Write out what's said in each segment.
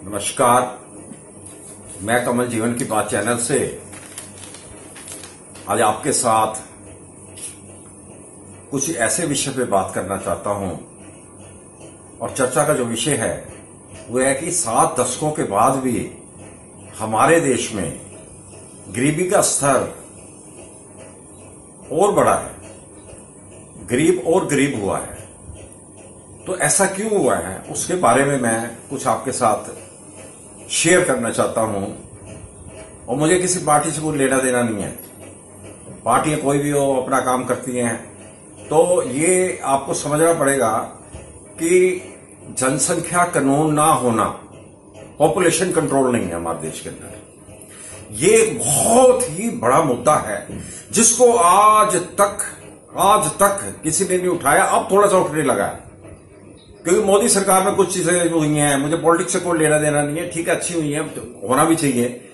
नमस्कार, मैं कमल जीवन की बात चैनल से आज आपके साथ कुछ ऐसे विषय पे बात करना चाहता हूं। और चर्चा का जो विषय है वो है कि 7 दशकों के बाद भी हमारे देश में गरीबी का स्तर और बढ़ा है, गरीब और गरीब हुआ है। तो ऐसा क्यों हुआ है उसके बारे में मैं कुछ आपके साथ शेयर करना चाहता हूं। और मुझे किसी पार्टी से कोई लेना देना नहीं है, पार्टियां कोई भी हो अपना काम करती हैं। तो ये आपको समझना पड़ेगा कि जनसंख्या कानून ना होना पॉपुलेशन कंट्रोल नहीं है हमारे देश के अंदर। ये एक बहुत ही बड़ा मुद्दा है जिसको आज तक किसी ने नहीं उठाया। अब थोड़ा सा उठने लगा है क्योंकि मोदी सरकार में कुछ चीजें हुई हैं। मुझे पॉलिटिक्स से कोई लेना देना नहीं है, ठीक है, अच्छी हुई है, होना भी चाहिए।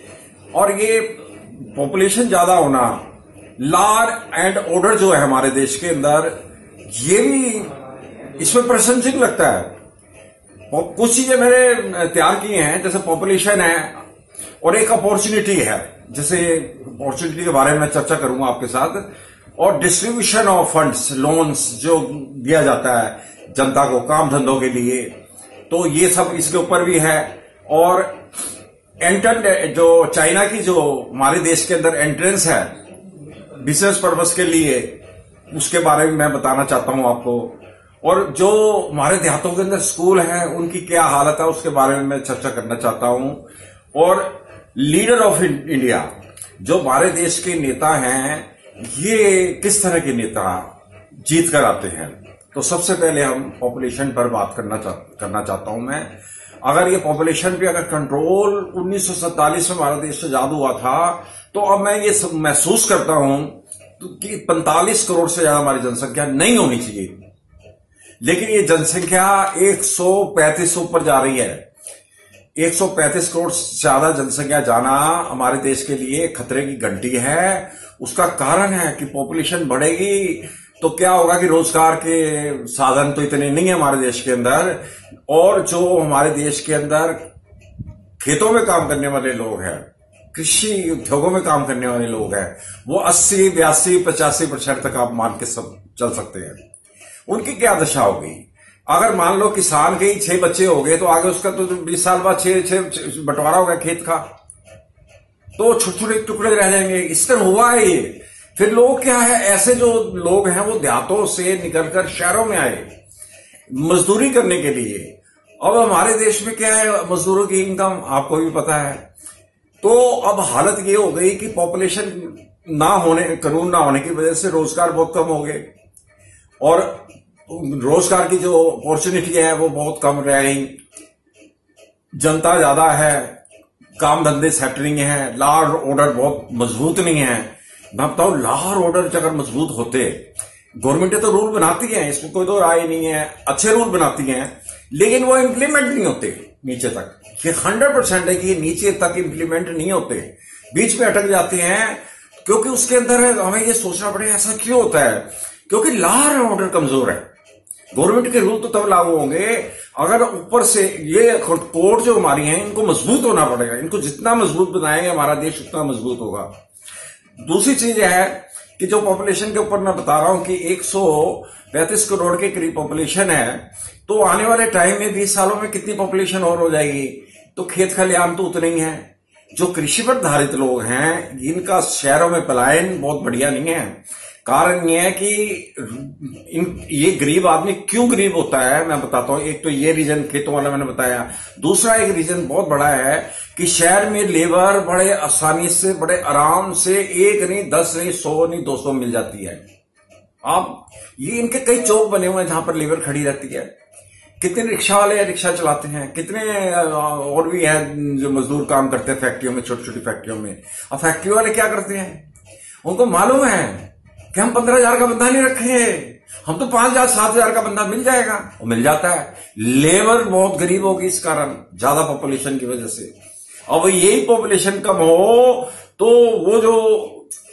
और ये पॉपुलेशन ज्यादा होना, लॉ एंड ऑर्डर जो है हमारे देश के अंदर, ये भी इसमें प्रशंसनीय लगता है। कुछ चीजें मैंने तैयार की हैं, जैसे पॉपुलेशन है और एक अपॉर्चुनिटी है, जैसे अपॉर्चुनिटी के बारे में मैं चर्चा करूंगा आपके साथ। और डिस्ट्रीब्यूशन ऑफ फंड्स, लोन्स जो दिया जाता है जनता को काम धंधों के लिए, तो ये सब इसके ऊपर भी है। और जो चाइना की जो हमारे देश के अंदर एंट्रेंस है बिजनेस पर्पस के लिए, उसके बारे में मैं बताना चाहता हूं आपको। और जो हमारे देहातों के अंदर स्कूल है उनकी क्या हालत है उसके बारे में मैं चर्चा करना चाहता हूं। और लीडर ऑफ इंडिया जो हमारे देश के नेता हैं, ये किस तरह के नेता जीत कर आते हैं। तो सबसे पहले हम पॉपुलेशन पर बात करना चाहता हूं मैं। अगर ये पॉपुलेशन पे अगर कंट्रोल 1947 में हमारा देश आजाद हुआ था, तो अब मैं ये महसूस करता हूं कि 45 करोड़ से ज्यादा हमारी जनसंख्या नहीं होनी चाहिए। लेकिन ये जनसंख्या 135 से ऊपर जा रही है। 135 करोड़ से ज्यादा जनसंख्या जाना हमारे देश के लिए खतरे की घंटी है। उसका कारण है कि पॉपुलेशन बढ़ेगी तो क्या होगा कि रोजगार के साधन तो इतने नहीं है हमारे देश के अंदर। और जो हमारे देश के अंदर खेतों में काम करने वाले लोग हैं, कृषि उद्योगों में काम करने वाले लोग हैं, वो 80, 82, 85% तक आप मान के सब चल सकते हैं। उनकी क्या दशा होगी? अगर मान लो किसान के ही 6 बच्चे हो गए तो आगे उसका तो 20 साल बाद 6 बंटवारा होगा खेत का, तो छोटे छोटे टुकड़े रह जाएंगे। इस तरह हुआ है ये। फिर लोग क्या है, ऐसे जो लोग हैं वो देहातों से निकलकर शहरों में आए मजदूरी करने के लिए। अब हमारे देश में क्या है, मजदूरों की इनकम आपको भी पता है। तो अब हालत ये हो गई कि पॉपुलेशन ना होने, कानून ना होने की वजह से रोजगार बहुत कम हो गए और रोजगार की जो अपॉर्चुनिटी है वो बहुत कम रह गई। जनता ज्यादा है, काम धंधे सेट नहीं है, लॉ ऑर्डर बहुत मजबूत नहीं है। मैं बताऊं, लॉ ऑर्डर अगर मजबूत होते, गवर्नमेंटें तो रूल बनाती हैं, इसमें कोई तो राय नहीं है, अच्छे रूल बनाती हैं, लेकिन वो इंप्लीमेंट नहीं होते नीचे तक। ये 100% है कि नीचे तक इंप्लीमेंट नहीं होते, बीच में अटक जाते हैं। क्योंकि उसके अंदर हमें ये सोचना पड़ेगा ऐसा क्यों होता है, क्योंकि लॉ ऑर्डर कमजोर है। गवर्नमेंट के रूल तो तब लागू होंगे अगर ऊपर से ये कोर्ट जो हमारी हैं इनको मजबूत होना पड़ेगा। इनको जितना मजबूत बनाएंगे हमारा देश उतना मजबूत होगा। दूसरी चीज है कि जो पॉपुलेशन के ऊपर मैं बता रहा हूं कि 135 करोड़ के करीब पॉपुलेशन है, तो आने वाले टाइम में 20 सालों में कितनी पॉपुलेशन और हो जाएगी? तो खेत खलिहान तो उतने ही है। जो कृषि पर आधारित लोग हैं इनका शहरों में पलायन बहुत बढ़िया नहीं है। कारण यह है कि ये गरीब आदमी क्यों गरीब होता है मैं बताता हूं। एक तो ये रीजन खेतों वाला मैंने बताया। दूसरा एक रीजन बहुत बड़ा है कि शहर में लेबर बड़े आसानी से, बड़े आराम से 1 नहीं, 10 नहीं, 100 नहीं, 200 मिल जाती है। अब ये इनके कई चौक बने हुए हैं जहां पर लेबर खड़ी रहती है। कितने रिक्शा वाले रिक्शा चलाते हैं, कितने और भी हैं जो मजदूर काम करते हैं फैक्ट्रियों में, छोटी छोटी फैक्ट्रियों में। अब फैक्ट्री वाले क्या करते हैं, उनको मालूम है कि हम 15,000 का बंदा नहीं रखेंगे, हम तो 5,000, 7,000 का बंदा मिल जाएगा। वो मिल जाता है। लेबर बहुत गरीब होगी इस कारण, ज्यादा पॉपुलेशन की वजह से। अब यही पॉपुलेशन कम हो तो वो जो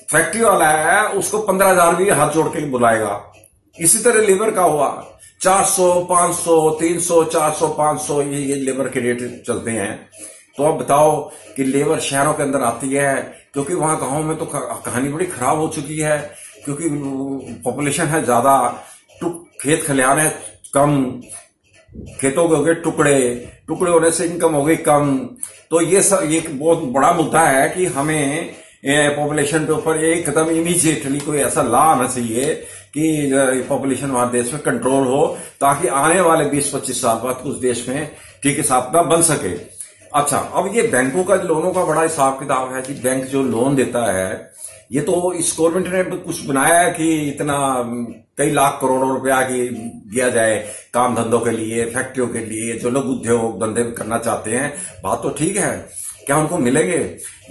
फैक्ट्री वाला है उसको 15,000 भी हाथ जोड़ के बुलाएगा इसी तरह लेबर का हुआ 400, 500, 300, 400, 500 ये लेबर के रेट चलते हैं। तो अब बताओ कि लेबर शहरों के अंदर आती है, क्योंकि वहां गांवों में तो कहानी बड़ी खराब हो चुकी है, क्योंकि पॉपुलेशन है ज्यादा, खेत खलिहान है कम, खेतों के हो गए टुकड़े होने से इनकम हो गई कम। तो ये सब एक बहुत बड़ा मुद्दा है कि हमें पॉपुलेशन के ऊपर एकदम इमीडिएटली कोई ऐसा लॉ आना चाहिए कि पॉपुलेशन हमारे देश में कंट्रोल हो, ताकि आने वाले 20-25 साल बाद उस देश में ठीक हिसाब का बन सके। अच्छा, अब ये बैंकों का लोनों का बड़ा हिसाब किताब है कि बैंक जो लोन देता है, ये तो इस गवर्नमेंट ने कुछ बनाया है कि इतना कई लाख करोड़ों रुपया की दिया जाए काम धंधों के लिए, फैक्ट्रियों के लिए, जो लोग उद्योग धंधे करना चाहते हैं। बात तो ठीक है, क्या उनको मिलेंगे?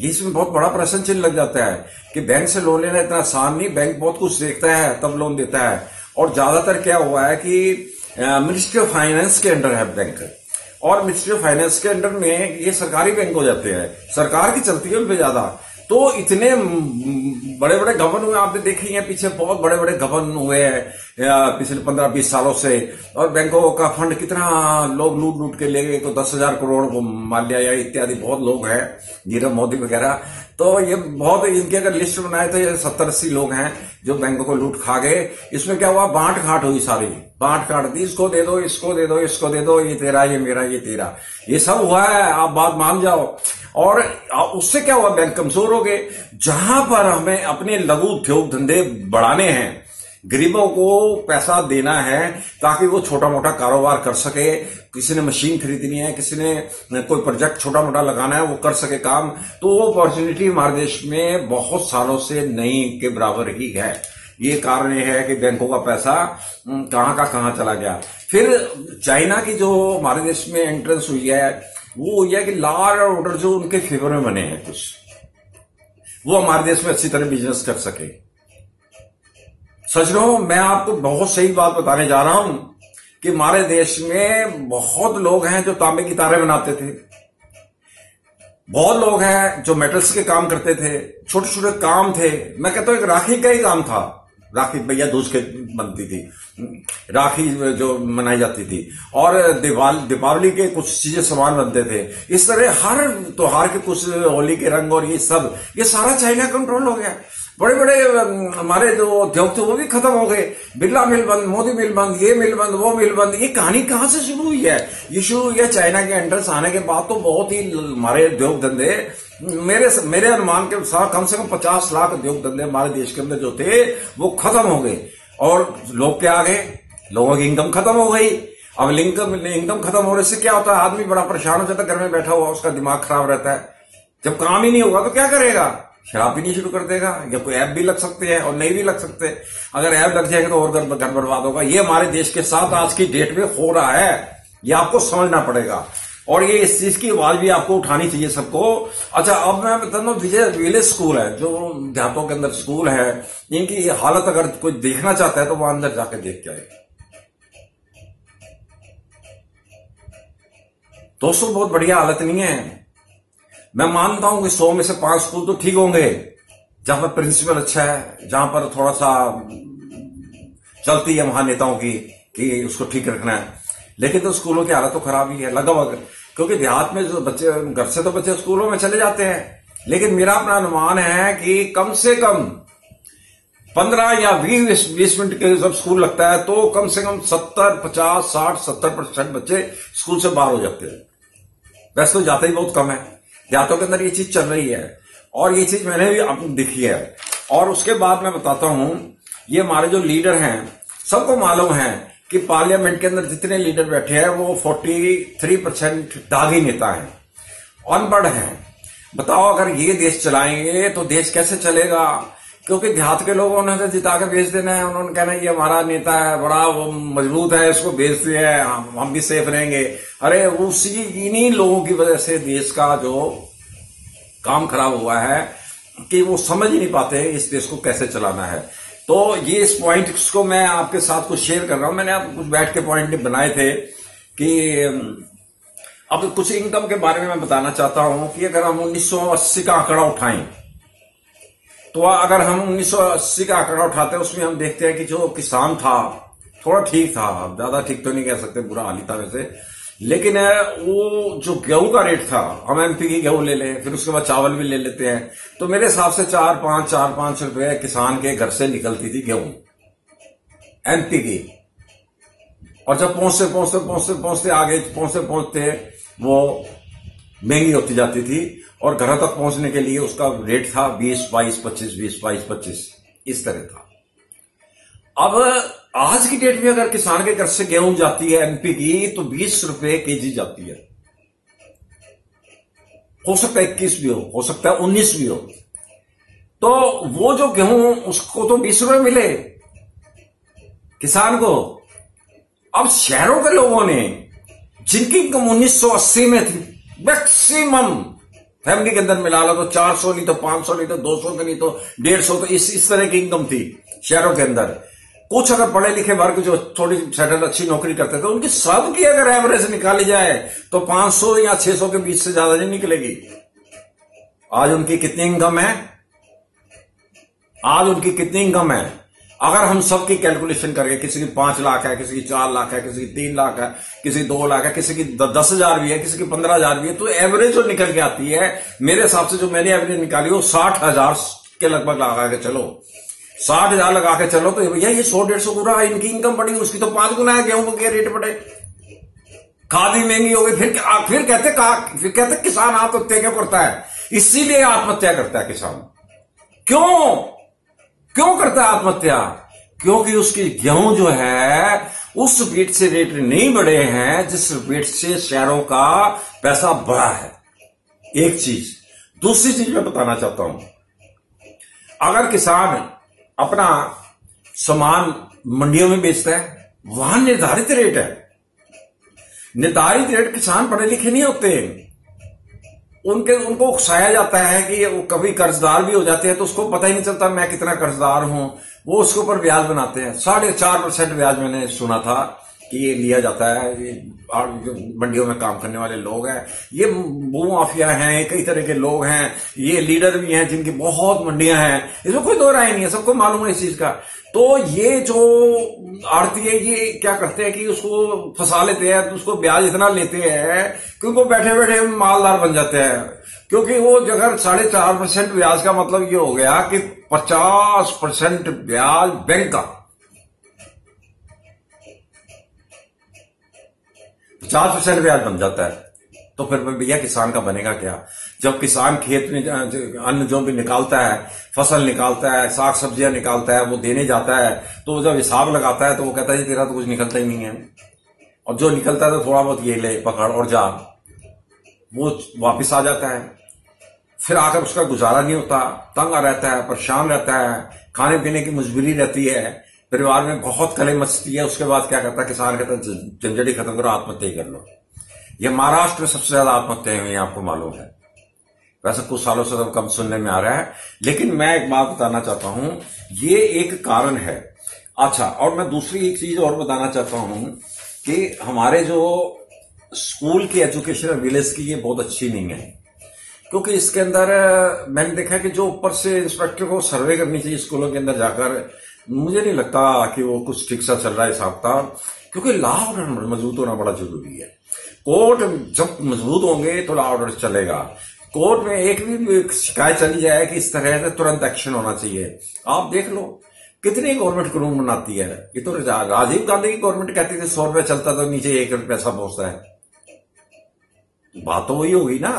ये इसमें बहुत बड़ा प्रश्न चिन्ह लग जाता है कि बैंक से लोन लेना इतना आसान नहीं, बैंक बहुत कुछ देखता है तब लोन देता है। और ज्यादातर क्या हुआ है कि मिनिस्ट्री ऑफ फाइनेंस के अंडर है बैंक, और मिनिस्ट्री ऑफ फाइनेंस के अंडर में ये सरकारी बैंक हो जाते हैं, सरकार की चलती है उनपे ज्यादा। तो इतने बड़े बड़े गबन हुए, आपने देखी है पीछे बहुत बड़े बड़े गबन हुए हैं पिछले 15-20 सालों से। और बैंकों का फंड कितना लोग लूट के ले गए, तो 10,000 करोड़ को मान लिया, या इत्यादि बहुत लोग हैं, नीरव मोदी वगैरह। तो ये बहुत, इनकी अगर लिस्ट बनाए तो ये 70-80 लोग हैं जो बैंकों को लूट खा गए। इसमें क्या हुआ, बांट घाट हुई, सारी बांट काट दी, इसको दे दो, इसको दे दो, इसको दे दो, ये तेरा, ये मेरा, ये तेरा, ये सब हुआ है, आप बात मान जाओ। और उससे क्या हुआ, बैंक कमजोर हो गए। जहां पर हमें अपने लघु उद्योग धंधे बढ़ाने हैं, गरीबों को पैसा देना है ताकि वो छोटा मोटा कारोबार कर सके, किसी ने मशीन खरीदनी है, किसी ने कोई प्रोजेक्ट छोटा मोटा लगाना है, वो कर सके काम, तो वो अपॉर्चुनिटी हमारे देश में बहुत सालों से नहीं के बराबर ही है। ये कारण ये है कि बैंकों का पैसा कहां का कहां चला गया। फिर चाइना की जो हमारे देश में एंट्रेंस हुई है, वो हुई है कि लॉ एंड ऑर्डर जो उनके फेवर में बने हैं कुछ, वो हमारे देश में अच्छी तरह बिजनेस कर सके। सच रहो, मैं आपको बहुत सही बात बताने जा रहा हूं कि हमारे देश में बहुत लोग हैं जो तांबे की तारें बनाते थे, बहुत लोग हैं जो मेटल्स के काम करते थे, छोटे छोटे काम थे। मैं कहता हूं एक राखी का ही काम था, राखी भैया दूज के बनती थी, राखी जो मनाई जाती थी, और दीपावली के कुछ चीजें सामान बनते थे। इस तरह हर त्योहार के कुछ, होली के रंग और ये सब, ये सारा चाइना कंट्रोल हो गया। बड़े बड़े हमारे जो उद्योग थे वो भी खत्म हो गए, बिरला मिल बंद, मोदी मिल बंद, ये मिल बंद, वो मिल बंद। ये कहानी कहां से शुरू हुई है? ये शुरू हुई है चाइना के एंट्रेंस आने के बाद। तो बहुत ही हमारे उद्योग धंधे, मेरे अनुमान के अनुसार कम से कम 50 लाख उद्योग धंधे हमारे देश के अंदर जो थे वो खत्म हो गए। और लोग क्या आ गए, लोगों की इनकम खत्म हो गई। अब इनकम खत्म होने से क्या होता है, आदमी बड़ा परेशान हो जाता है, घर में बैठा हुआ, उसका दिमाग खराब रहता है। जब काम ही नहीं होगा तो क्या करेगा, शराब पीनी शुरू कर देगा, या कोई ऐप भी लग सकते हैं और नहीं भी लग सकते। अगर ऐप लग जाएगा तो और घर बर्बाद होगा। ये हमारे देश के साथ आज की डेट में हो रहा है, ये आपको समझना पड़ेगा, और ये इस चीज की आवाज भी आपको उठानी चाहिए सबको। अच्छा, अब मैं बता दूं, विलेज स्कूल है, जो देहातों के अंदर स्कूल है, इनकी हालत अगर कोई देखना चाहता है तो वो अंदर जाके देख के आए। दोस्तों, बहुत बढ़िया हालत नहीं है। मैं मानता हूं कि 100 में से 5 स्कूल तो ठीक होंगे, जहां पर प्रिंसिपल अच्छा है, जहां पर थोड़ा सा चलती है वहां नेताओं की कि उसको ठीक रखना है। लेकिन तो स्कूलों की हालत तो खराब ही है लगभग, क्योंकि देहात में जो बच्चे, घर से तो बच्चे स्कूलों में चले जाते हैं, लेकिन मेरा अपना अनुमान है कि कम से कम 15 या 20 मिनट के जब स्कूल लगता है तो कम से कम 70, 50, 60, 70% बच्चे स्कूल से बाहर हो जाते हैं। वैसे तो जाते ही बहुत कम है, देहातों के अंदर ये चीज चल रही है, और ये चीज मैंने भी अपनी देखी है। और उसके बाद मैं बताता हूं, ये हमारे जो लीडर हैं, सबको मालूम है कि पार्लियामेंट के अंदर जितने लीडर बैठे हैं वो 43% दागी नेता हैं, अनपढ़ हैं। बताओ, अगर ये देश चलाएंगे तो देश कैसे चलेगा? क्योंकि देहात के लोगों ने तो जिता के भेज देना है, उन्होंने कहना ये हमारा नेता है, बड़ा वो मजबूत है, इसको भेजते हैं, हम भी सेफ रहेंगे। अरे उसी इन्हीं लोगों की वजह से देश का जो काम खराब हुआ है कि वो समझ ही नहीं पाते इस देश को कैसे चलाना है। तो ये इस पॉइंट को मैं आपके साथ कुछ शेयर कर रहा हूं। मैंने आप कुछ बैठ के पॉइंट बनाए थे कि अब कुछ इनकम के बारे में मैं बताना चाहता हूं कि अगर हम 1980 का आंकड़ा उठाएं तो अगर हम 1980 का आंकड़ा उठाते हैं, उसमें हम देखते हैं कि जो किसान था थोड़ा ठीक था, ज्यादा ठीक तो नहीं कह सकते, बुरा हाल ही था वैसे, लेकिन वो जो गेहूं का रेट था, हम एमपी की गेहूं ले लें, फिर उसके बाद चावल भी ले लेते हैं, तो मेरे हिसाब से 4-5 रुपए किसान के घर से निकलती थी गेहूं एमपी की। और जब पहुंचते आगे पहुंचते वो महंगी होती जाती थी, और घरों तक पहुंचने के लिए उसका रेट था 20-22-25 इस तरह था। अब आज की डेट में अगर किसान के घर से गेहूं जाती है एमपी की, तो 20 रुपए केजी जाती है। हो सकता है 21 भी हो सकता है 19 भी हो। तो वो जो गेहूं, उसको तो 20 रुपए मिले किसान को। अब शहरों के लोगों ने, जिनकी इनकम 1980 में थी, मैक्सिमम फैमिली के अंदर मिला लो तो 400 नहीं तो 500 नहीं तो 200 नहीं तो 150, तो इस तरह की इनकम थी शहरों के अंदर। कुछ अगर पढ़े लिखे वर्ग जो थोड़ी सेटल अच्छी नौकरी करते थे, उनकी सबकी अगर एवरेज निकाली जाए तो 500 या 600 के बीच से ज्यादा नहीं निकलेगी। आज उनकी कितनी इनकम है? अगर हम सबकी कैलकुलेशन करें, किसी की 5 लाख है, किसी की 4 लाख है, किसी की 3 लाख है, किसी की 2 लाख है, किसी की 10,000 भी है, किसी की 15,000 भी है, तो एवरेज जो निकल के आती है, मेरे हिसाब से जो मैंने एवरेज निकाली वो 60,000 के लगभग लगा के चलो, 60,000 लगा के चलो, तो भैया ये 100-150 गुना इनकी इनकम बढ़ी, उसकी तो 5 गुना है गेहूं के रेट बढ़े, खाद भी महंगी हो गई। फिर कहते किसान आत्महत्या क्यों करता है? इसीलिए आत्महत्या करता है किसान। क्यों करता है आत्महत्या? क्योंकि उसकी गेहूं जो है उस रेट से रेट नहीं बढ़े हैं जिस रेट से शहरों का पैसा बढ़ा है। एक चीज। दूसरी चीज मैं बताना चाहता हूं, अगर किसान अपना सामान मंडियों में बेचता है, वहां निर्धारित रेट है। निर्धारित रेट, किसान पढ़े लिखे नहीं होते, उनको उकसाया जाता है कि वो कभी कर्जदार भी हो जाते हैं, तो उसको पता ही नहीं चलता मैं कितना कर्जदार हूं, वो उसके ऊपर ब्याज बनाते हैं। 4.5% ब्याज मैंने सुना था कि ये लिया जाता है। ये मंडियों में काम करने वाले लोग हैं, ये भूमाफिया हैं, कई तरह के लोग हैं, ये लीडर भी हैं जिनकी बहुत मंडियां हैं, इसमें कोई दो राय नहीं है, सबको मालूम है इस चीज का। तो ये जो आड़ती है, ये क्या करते हैं कि उसको फंसा लेते हैं, तो उसको ब्याज इतना लेते हैं कि उनको बैठे बैठे मालदार बन जाते हैं। क्योंकि वो अगर 4.5% ब्याज का मतलब ये हो गया कि 50% ब्याज बैंक का, 50% ब्याज बन जाता है। तो फिर भैया किसान का बनेगा क्या? जब किसान खेत में अन्न जो भी निकालता है, फसल निकालता है, साग सब्जियां निकालता है, वो देने जाता है, तो जब हिसाब लगाता है तो वो कहता है तेरा तो कुछ निकलता ही नहीं है, और जो निकलता है तो थोड़ा बहुत ये ले पकड़ और जा, वो वापिस आ जाता है। फिर आकर उसका गुजारा नहीं होता, तंग रहता है, परेशान रहता है, खाने पीने की मजबूरी रहती है, परिवार में बहुत कले मचती है। उसके बाद क्या करता है किसान? कहता है झंझट ही खत्म करो, आत्महत्या कर लो। ये महाराष्ट्र में सबसे ज्यादा आत्महत्या हुई, आपको मालूम है। वैसे कुछ सालों से तो कम सुनने में आ रहा है, लेकिन मैं एक बात बताना चाहता हूं, ये एक कारण है। अच्छा, और मैं दूसरी एक चीज और बताना चाहता हूं कि हमारे जो स्कूल की एजुकेशन विलेज की, ये बहुत अच्छी नहीं है। क्योंकि इसके अंदर मैंने देखा कि जो ऊपर से इंस्पेक्टर को सर्वे करनी चाहिए स्कूलों के अंदर जाकर, मुझे नहीं लगता कि वो कुछ ठीक सा चल रहा है हिसाब का। क्योंकि लॉ ऑर्डर मजबूत होना बड़ा जरूरी है। कोर्ट जब मजबूत होंगे तो लॉ ऑर्डर चलेगा। कोर्ट में एक भी शिकायत चली जाए कि इस तरह से, तुरंत एक्शन होना चाहिए। आप देख लो कितनी गवर्नमेंट कानून बनाती है। ये तो राजीव गांधी की गवर्नमेंट कहती थी 100 रुपए चलता तो नीचे 1 पैसा पहुंचता है। बात तो वही होगी ना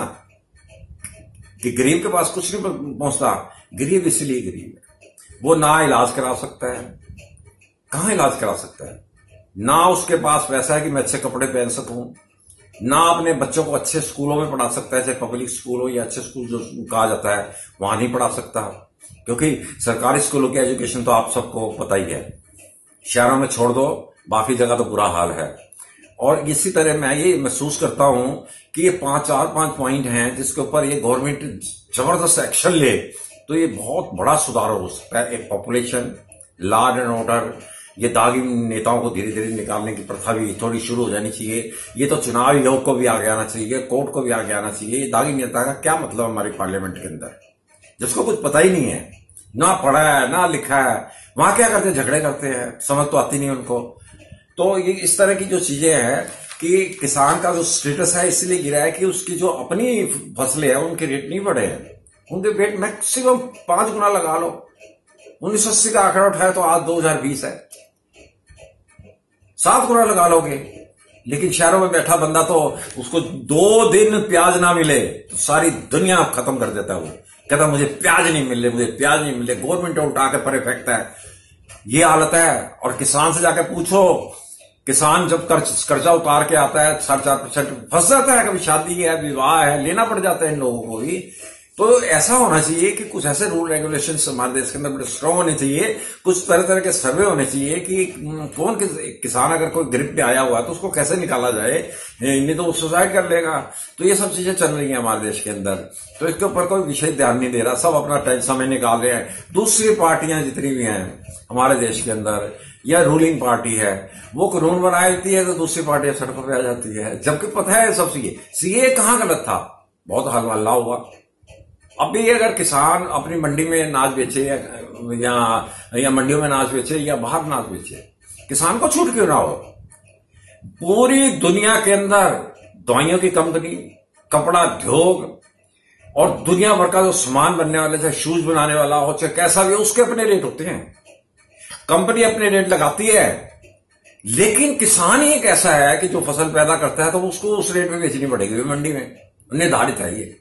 कि गरीब के पास कुछ नहीं पहुंचता। गरीब इसलिए गरीब है, वो ना इलाज करा सकता है, कहां इलाज करा सकता है, ना उसके पास पैसा है कि मैं अच्छे कपड़े पहन सकूं, ना अपने बच्चों को अच्छे स्कूलों में पढ़ा सकता है, चाहे पब्लिक स्कूल हो या अच्छे स्कूल जो कहा जाता है, वहां नहीं पढ़ा सकता। क्योंकि सरकारी स्कूलों की एजुकेशन तो आप सबको पता ही है, शहरों में छोड़ दो, बाकी जगह तो बुरा हाल है। और इसी तरह मैं ये महसूस करता हूं कि ये 4-5 पॉइंट हैं जिसके ऊपर ये गवर्नमेंट जबरदस्त एक्शन ले तो ये बहुत बड़ा सुधार हो सकता है। एक पॉपुलेशन, लॉ एंड ऑर्डर, ये दागी नेताओं को धीरे धीरे निकालने की प्रथा भी थोड़ी शुरू हो जानी चाहिए। ये तो चुनाव आयोग को भी आगे आना चाहिए, कोर्ट को भी आगे आना चाहिए। ये दागी नेता का क्या मतलब हमारी पार्लियामेंट के अंदर, जिसको कुछ पता ही नहीं है, ना पढ़ा है ना लिखा है, वहां क्या करते हैं, झगड़े करते हैं, समझ तो आती नहीं उनको। तो ये इस तरह की जो चीजें हैं कि किसान का जो स्टेटस है इसलिए गिरा है कि उसकी जो अपनी फसलें हैं उनके रेट नहीं बढ़े हैं, उनके रेट मैक्सिमम 5 गुना लगा लो। 1980 का आंकड़ा उठाए तो आज 2020 है, 7 गुना लगा लोगे। लेकिन शहरों में बैठा बंदा तो उसको 2 दिन प्याज ना मिले तो सारी दुनिया खत्म कर देता है। वो कहता मुझे प्याज नहीं मिल रहे, मुझे प्याज नहीं मिल रहे, गवर्नमेंट उठा के परे फेंकता है। ये हालत है। और किसान से जाके पूछो, किसान जब कर्जा उतार के आता है 4.5% फंस जाता है, कभी शादी है, विवाह है, लेना पड़ जाता है इन लोगों को भी। तो ऐसा होना चाहिए कि कुछ ऐसे रूल रेगुलेशन हमारे देश के अंदर बड़े स्ट्रांग होने चाहिए, कुछ तरह तरह के सर्वे होने चाहिए कि कौन किसान अगर कोई ग्रिप पे आया हुआ है तो उसको कैसे निकाला जाए, नहीं तो वो सुसाइड कर लेगा। तो ये सब चीजें चल रही हैं हमारे देश के अंदर, तो इसके ऊपर कोई विषय ध्यान नहीं दे रहा, सब अपना समय निकाल रहे हैं। दूसरी पार्टियां जितनी भी हैं हमारे देश के अंदर या रूलिंग पार्टी है, वो कानून बना देती है तो दूसरी पार्टियां सड़कों पर आ जाती है, जबकि पता है सब सीए कहां गलत था, बहुत हल्ला हुआ। अब भी अगर किसान अपनी मंडी में अनाज बेचे या मंडियों में अनाज बेचे या बाहर अनाज बेचे, किसान को छूट क्यों ना हो? पूरी दुनिया के अंदर दवाइयों की कंपनी, कपड़ा उद्योग और दुनिया भर का जो सामान बनने वाला, चाहे शूज बनाने वाला हो चाहे कैसा भी हो, उसके अपने रेट होते हैं, कंपनी अपने रेट लगाती है। लेकिन किसान ही एक ऐसा है कि जो फसल पैदा करता है तो उसको उस रेट में बेचनी पड़ेगी मंडी में, निर्धारित है ये।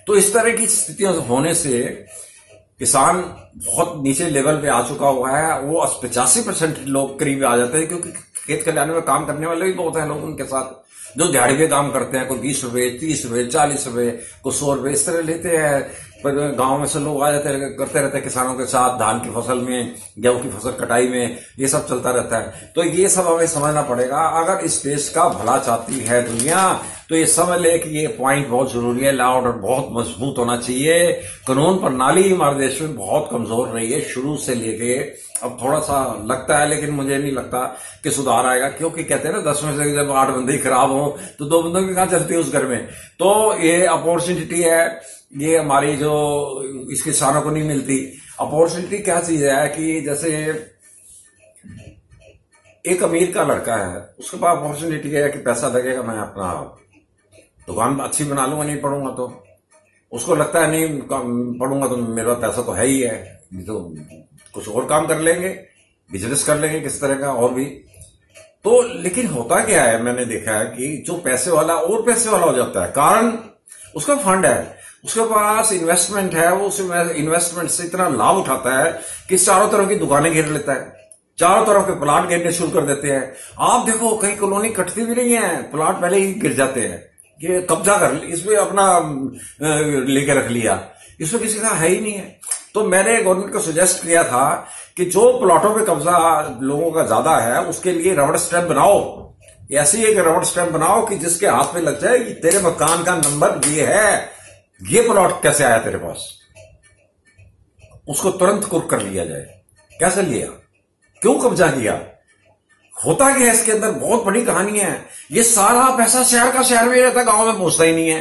तो इस तरह की स्थितियां होने से किसान बहुत नीचे लेवल पे आ चुका हुआ है। वो 85% लोग करीब आ जाते हैं, क्योंकि खेत खलिहान में काम करने वाले भी बहुत हैं लोग उनके साथ, जो दिहाड़ी पे काम करते हैं। कोई 20 रुपए, 30 रुपए, 40 रुपए, कोई 100 रुपए इस तरह लेते हैं। पर गांव में से लोग आ जाते हैं, करते रहते हैं किसानों के साथ, धान की फसल में, गेहूं की फसल कटाई में, ये सब चलता रहता है। तो ये सब हमें समझना पड़ेगा। अगर इस देश का भला चाहती है दुनिया तो ये समझ ले कि ये पॉइंट बहुत जरूरी है। लॉ ऑर्डर बहुत मजबूत होना चाहिए। कानून प्रणाली हमारे देश में बहुत कमजोर रही है शुरू से लेके, अब थोड़ा सा लगता है, लेकिन मुझे नहीं लगता कि सुधार आएगा, क्योंकि कहते हैं ना 10 में से जब 8 बंदे खराब हो तो 2 बंदों की कहां चलती है उस घर में। तो ये अपॉर्चुनिटी है, ये हमारी जो इस किसानों को नहीं मिलती। अपॉर्चुनिटी क्या चीज है कि जैसे एक अमीर का लड़का है, उसके पास अपॉर्चुनिटी है कि पैसा लगेगा, मैं अपना दुकान अच्छी बना लूंगा, नहीं पढ़ूंगा तो। उसको लगता है नहीं पढ़ूंगा तो मेरा पैसा तो है ही है, नहीं तो कुछ और काम कर लेंगे, बिजनेस कर लेंगे किस तरह का और भी। तो लेकिन होता क्या है, मैंने देखा है कि जो पैसे वाला और पैसे वाला हो जाता है, कारण उसका फंड है, उसके पास इन्वेस्टमेंट है, वो उस इन्वेस्टमेंट से इतना लाभ उठाता है कि चारों तरफ की दुकानें घेर लेता है, चारों तरफ के प्लाट घेरने शुरू कर देते हैं। आप देखो कहीं कॉलोनी कटती भी नहीं है, प्लाट पहले ही गिर जाते हैं कि कब्जा कर, इसमें अपना लेके रख लिया, इसमें किसी का है ही नहीं है। तो मैंने गवर्नमेंट को सजेस्ट किया था कि जो प्लॉटों पे कब्जा लोगों का ज्यादा है उसके लिए रबड़ स्टैंप बनाओ, ऐसी एक रबड़ स्टैंप बनाओ कि जिसके हाथ में लग जाए कि तेरे मकान का नंबर ये है, ये प्लॉट कैसे आया तेरे पास, उसको तुरंत कुर्क कर लिया जाए। कैसे लिया, क्यों कब्जा किया, होता क्या है इसके अंदर, बहुत बड़ी कहानी है। ये सारा पैसा शहर का शहर में रहता, गांव में पहुंचता ही नहीं है,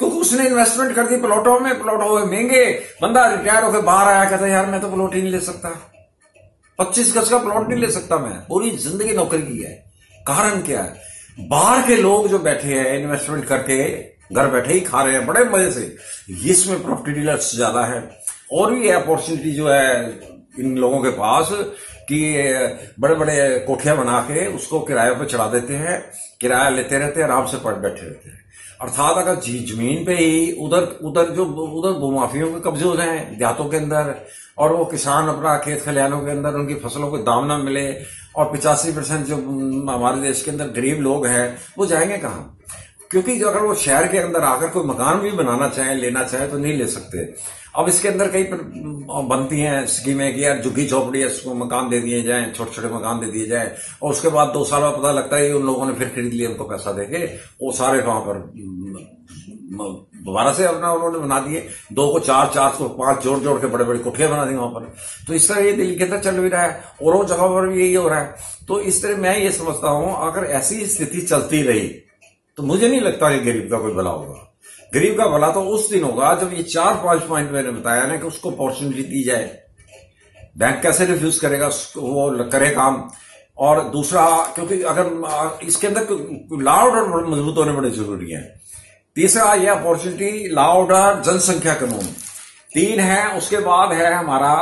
क्योंकि उसने इन्वेस्टमेंट कर दी प्लॉटों में, प्लॉट हो गए महंगे, बंदा रिटायर होकर बाहर आया, कहता यार मैं तो प्लॉट ही नहीं ले सकता, 25 गज का प्लॉट नहीं ले सकता, मैं पूरी जिंदगी नौकरी की है। कारण क्या है, बाहर के लोग जो बैठे हैं इन्वेस्टमेंट करके घर बैठे ही खा रहे हैं बड़े मजे से, इसमें प्रॉपर्टी डीलर्स ज्यादा है। और भी अपॉर्चुनिटी जो है इन लोगों के पास कि बड़े बड़े कोठियां बना के उसको किराए पे चढ़ा देते हैं, किराया लेते रहते हैं, आराम से पड़ बैठे रहते हैं। अर्थात अगर जमीन पे ही उधर भूमाफियों के कब्जे हो जाए देहातों के अंदर, और वो किसान अपना खेत खलिहानों के अंदर उनकी फसलों को दाम ना मिले, और 85% जो हमारे देश के अंदर गरीब लोग हैं वो जाएंगे कहां? क्योंकि अगर वो शहर के अंदर आकर कोई मकान भी बनाना चाहे, लेना चाहे तो नहीं ले सकते। अब इसके अंदर कई बनती हैं स्कीमें कि यार झुग्गी झोपड़ी है, उसको मकान दे दिए जाएं, छोटे छोटे मकान दे दिए जाए, और उसके बाद 2 साल में पता लगता है उन लोगों ने फिर खरीद लिया, उनको पैसा देके वो सारे वहां पर दोबारा से अपना उन्होंने बना दिए, 2 को 4, 4 को 5 जोड़ जोड़ के बड़े बड़े कोठियां बना दी वहां पर। तो इस तरह ये दिल्ली के अंदर चल भी रहा है और वो जगह पर भी यही हो रहा है। तो इस तरह मैं ये समझता हूं अगर ऐसी स्थिति चलती रही तो मुझे नहीं लगता कि गरीब का कोई भला होगा। गरीब का भला तो उस दिन होगा जब ये 4-5 पॉइंट मैंने बताया ना कि उसको अपॉर्चुनिटी दी जाए। बैंक कैसे रिफ्यूज करेगा, वो करे काम। और दूसरा, क्योंकि अगर इसके अंदर लॉ ऑर्डर मजबूत होने बड़े जरूरी है। तीसरा ये अपॉर्चुनिटी, लॉ ऑर्डर, जनसंख्या कानून 3 है। उसके बाद है हमारा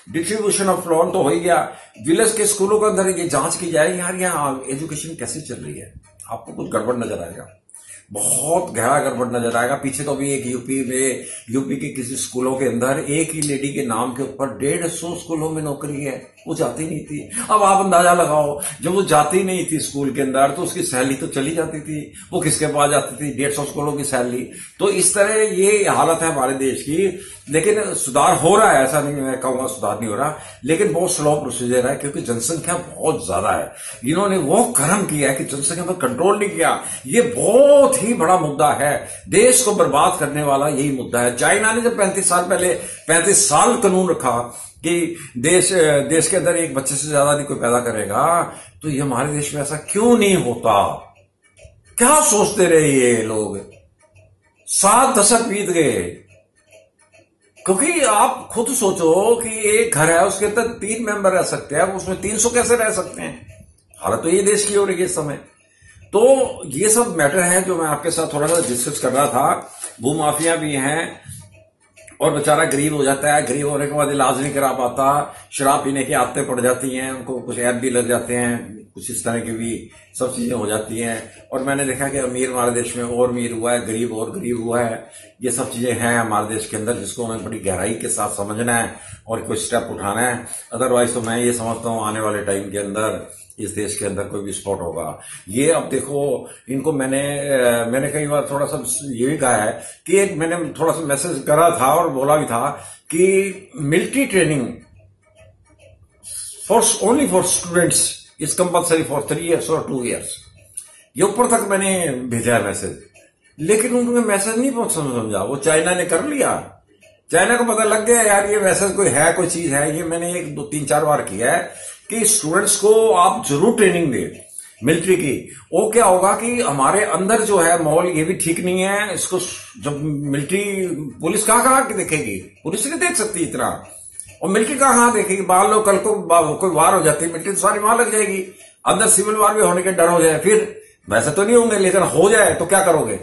डिस्ट्रीब्यूशन ऑफ लोन, तो हो ही गया। विलेज के स्कूलों के अंदर ये जांच की जाए यार यहाँ एजुकेशन कैसे चल रही है। आपको कुछ गड़बड़ नजर आएगा, बहुत गहरा गड़बड़ नजर आएगा। पीछे तो भी एक यूपी के किसी स्कूलों के अंदर एक ही लेडी के नाम के ऊपर 150 स्कूलों में नौकरी है, वो जाती नहीं थी। अब आप अंदाजा लगाओ, जब वो जाती नहीं थी स्कूल के अंदर तो उसकी सैलरी तो चली जाती थी, वो किसके पास जाती थी, 150 स्कूलों की सैलरी। तो इस तरह ये हालत है हमारे देश की। लेकिन सुधार हो रहा है, ऐसा नहीं मैं कहूंगा सुधार नहीं हो रहा, लेकिन बहुत स्लो प्रोसीजर है, क्योंकि जनसंख्या बहुत ज्यादा है। इन्होंने वो कर्म किया है कि जनसंख्या पर कंट्रोल नहीं किया। ये बहुत ही बड़ा मुद्दा है, देश को बर्बाद करने वाला यही मुद्दा है। चाइना ने जब 35 साल पहले 35 साल कानून रखा कि देश के अंदर एक बच्चे से ज्यादा नहीं कोई पैदा करेगा, तो ये हमारे देश में ऐसा क्यों नहीं होता? क्या सोचते रहे ये लोग? 7 दशक बीत गए। क्योंकि आप खुद सोचो कि एक घर है, उसके अंदर 3 मेंबर रह सकते हैं, उसमें 300 कैसे रह सकते हैं? हालत तो ये देश की हो रही है इस समय। तो ये सब मैटर है जो मैं आपके साथ थोड़ा सा डिस्कस कर रहा था। भूमाफिया भी हैं, और बेचारा गरीब हो जाता है, गरीब होने के बाद इलाज नहीं करा पाता, शराब पीने की आदतें पड़ जाती हैं, उनको कुछ ऐप भी लग जाते हैं, कुछ इस तरह की भी सब चीजें हो जाती हैं। और मैंने देखा कि अमीर हमारे देश में और अमीर हुआ है, गरीब और गरीब हुआ है। ये सब चीजें हैं हमारे देश के अंदर, जिसको हमें बड़ी गहराई के साथ समझना है और कोई स्टेप उठाना है। अदरवाइज तो मैं ये समझता हूँ आने वाले टाइम के अंदर इस देश के अंदर कोई विस्फोट होगा। ये अब देखो, इनको मैंने कई बार थोड़ा सा ये भी कहा है कि एक मैंने थोड़ा सा मैसेज करा था और बोला भी था कि military training only for students is compulsory for 3 years और 2 years। ये ऊपर तक मैंने भेजा है मैसेज, लेकिन उनको मैसेज नहीं बहुत समझा। वो चाइना ने कर लिया, चाइना को पता लग गया यार ये मैसेज कोई है, कोई चीज है। ये मैंने 1, 2, 3, 4 बार किया है कि स्टूडेंट्स को आप जरूर ट्रेनिंग दें मिलिट्री की। वो क्या होगा कि हमारे अंदर जो है माहौल ये भी ठीक नहीं है। इसको जब मिलिट्री, पुलिस कहाँ देखेगी? पुलिस नहीं देख सकती इतना, और मिलिट्री कहाँ देखेगी? मान लो कल को कोई वार हो जाती है, मिलिट्री तो सारी वहां लग जाएगी। अंदर सिविल वार भी होने के डर हो जाए, फिर वैसे तो नहीं होंगे, लेकिन हो जाए तो क्या करोगे?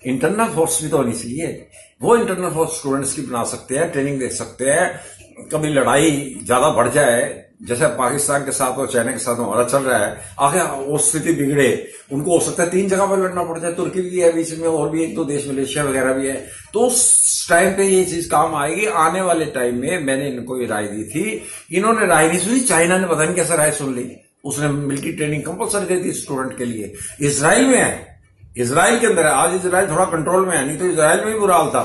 इंटरनल फोर्स भी तो होनी चाहिए। वो इंटरनल फोर्स स्टूडेंट्स की बना सकते हैं, ट्रेनिंग दे सकते हैं। कभी लड़ाई ज्यादा बढ़ जाए, जैसे पाकिस्तान के साथ और चाइना के साथ हमारा चल रहा है, आगे वो स्थिति बिगड़े, उनको हो सकता है 3 जगह पर लड़ना पड़ जाए। तुर्की भी है बीच में, और भी 1-2 देश, मलेशिया वगैरह भी है। तो उस टाइम पे ये चीज काम आएगी। आने वाले टाइम में मैंने इनको ये राय दी थी, इन्होंने राय नहीं सुनी। चाइना ने पता नहीं कैसे राय सुन ली, उसने मिलिट्री ट्रेनिंग कंपल्सरी दे दी स्टूडेंट के लिए। इसराइल में है, इसराइल के अंदर है। आज इसराइल थोड़ा कंट्रोल में है, नहीं तो इसराइल में भी बुरा हाल था।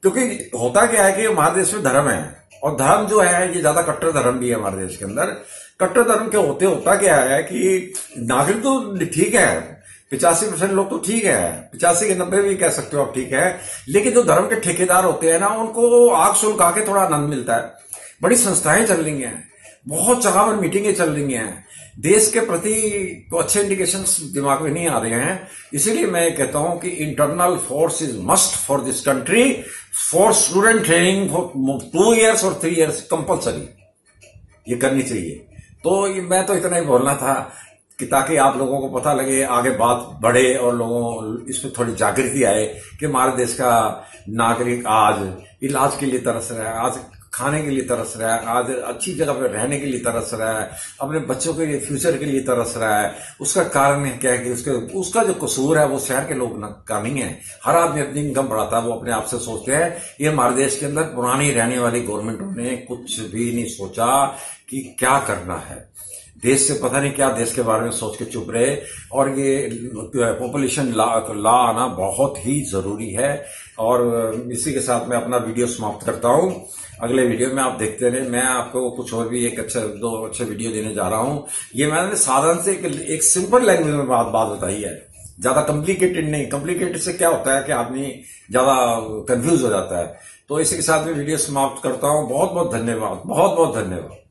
क्योंकि होता क्या है कि हमारे देश में धर्म है, और धर्म जो है ये ज्यादा कट्टर धर्म भी है हमारे देश के अंदर। कट्टर धर्म के होता क्या है कि नागरिक तो ठीक है, 85% लोग तो ठीक है, 85 के 90 भी कह सकते हो आप, ठीक है। लेकिन जो धर्म के ठेकेदार होते हैं ना, उनको आग सुलगा के थोड़ा आनंद मिलता है। बड़ी संस्थाएं चल रही हैं, बहुत जगह पर मीटिंगें चल रही हैं, देश के प्रति अच्छे इंडिकेशंस दिमाग में नहीं आ रहे हैं। इसीलिए मैं कहता हूं कि internal force is must for this country, for student training for 2 years और 3 years कंपल्सरी ये करनी चाहिए। तो मैं तो इतना ही बोलना था कि ताकि आप लोगों को पता लगे, आगे बात बढ़े और लोगों इसमें थोड़ी जागृति आए कि हमारे देश का नागरिक आज इलाज के लिए तरस रहा है, आज खाने के लिए तरस रहा है, आज अच्छी जगह पर रहने के लिए तरस रहा है, अपने बच्चों के लिए, फ्यूचर के लिए तरस रहा है। उसका कारण क्या है कि उसका जो कसूर है वो शहर के लोग का नहीं है। हर आदमी अपनी इनकम बढ़ाता है, वो अपने आप से सोचते हैं। ये हमारे देश के अंदर पुरानी रहने वाली गवर्नमेंटों ने कुछ भी नहीं सोचा कि क्या करना है। देश से पता नहीं क्या देश के बारे में सोच के चुप रहे। और ये पॉपुलेशन लॉ आना बहुत ही जरूरी है। और इसी के साथ मैं अपना वीडियो समाप्त करता हूं। अगले वीडियो में आप देखते रहे। मैं आपको कुछ और भी 2 अच्छे वीडियो देने जा रहा हूं। ये मैंने साधारण से एक सिंपल लैंग्वेज में बात बताई है, ज्यादा कॉम्प्लिकेटेड नहीं। कॉम्प्लिकेटेड से क्या होता है कि आदमी ज्यादा कंफ्यूज हो जाता है। तो इसी के साथ मैं वीडियो समाप्त करता हूं। बहुत बहुत धन्यवाद, बहुत बहुत धन्यवाद।